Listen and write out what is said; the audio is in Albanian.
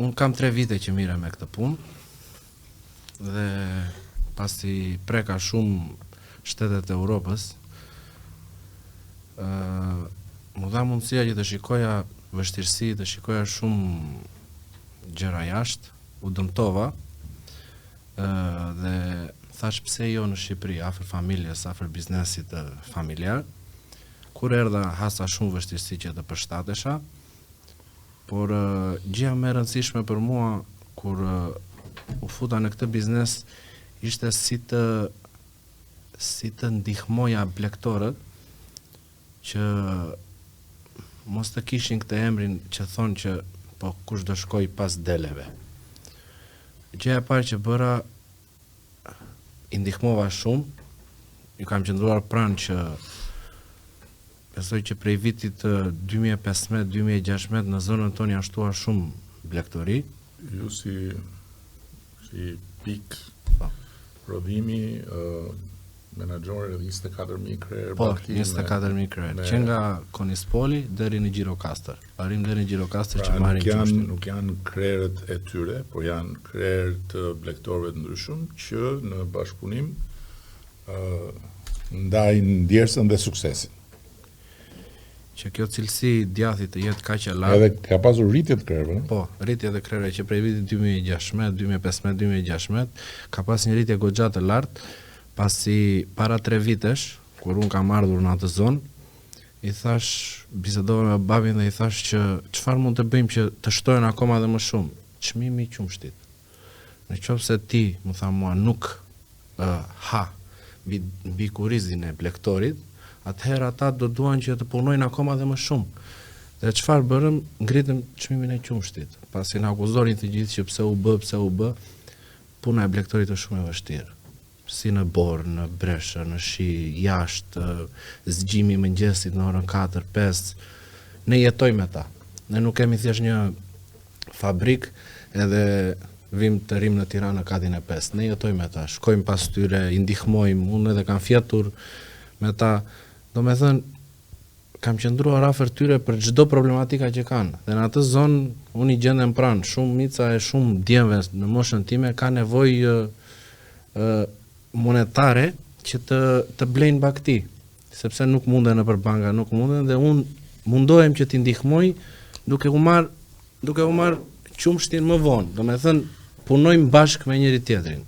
unë kam 3 vite që mire me këtë punë dhe pasi preka shumë shtetet e Europës, mu dha mundësia që të shikoja vështirësi, të shikoja shumë gjëra jashtë, u dëmtova dhe thash pse jo në Shqipëri, afër familjes, afër biznesit familjar. Kur erdha hasa shumë vështirësi që të përshtatesha, por gjëja më e rëndësishme për mua kur u futa në këtë biznes ishte si të ndihmoja blegtorët që mos të kishin këtë emrin që thonë që po kush do shkoj pas deleve. Gjëja e parë që bëra, i ndihmova shumë, ju kam qëndruar pranë që besoj që prej vitit 2015-2016 në zonën tonë janë shtuar shumë blegtori. Ju si pik prodhimi, menaxhor 24.000 krerë. Po, 24.000 krerë. Që nga Konispoli deri në Gjirokastër. Arrim deri në Gjirokastër që marrin qumshtin. Nuk janë krerët e tyre, por janë krerë të blegtorëve të ndryshëm që në bashkëpunim ndajnë ndjersën dhe suksesin. Që kjo cilësi djathit të jetë kaq e lartë. Edhe ka pasur rritje të krerëve. Po, rritje të krerëve që prej vitit 2016, 2015, 2016 ka pas një rritje goxha të lartë, pasi para 3 vitesh, kur unë kam ardhur në atë zonë, i thash, bisedova me babin dhe i thash që çfarë mund të bëjmë që të shtojnë akoma dhe më shumë, çmimi i qumshtit. Në qoftë se ti, më tha mua, nuk ha mbi kurizin e blegtorit, atëherë ata do duan që të punojnë akoma dhe më shumë. Dhe çfarë bërëm, ngritëm çmimin e qumshtit. Pasi na akuzonin të gjithë që pse u bë, puna e blegtorit është shumë e vështirë. Si në borë, në breshë, në shi, jashtë, zgjimi i mëngjesit në orën 4-5. Ne jetojmë me ta. Ne nuk kemi thjesht një fabrik edhe vim të rim në Tiranë në katin e 5. Ne jetojmë me ta. Shkojmë pas tyre, i ndihmojmë, unë edhe kam fjetur me ta. Do me thënë, kam qëndruar afër tyre për çdo problematika që kanë. Dhe në atë zonë, unë i gjendem pranë, shumë mica e shumë djemve në moshën time ka nevojë monetare që të blejnë bakti, sepse nuk munden nëpër banka, nuk munden, dhe unë mundohem që t'i ndihmoj duke u marr qumshtin më vonë. Do me thënë, punojmë bashkë me njëri tjetrin.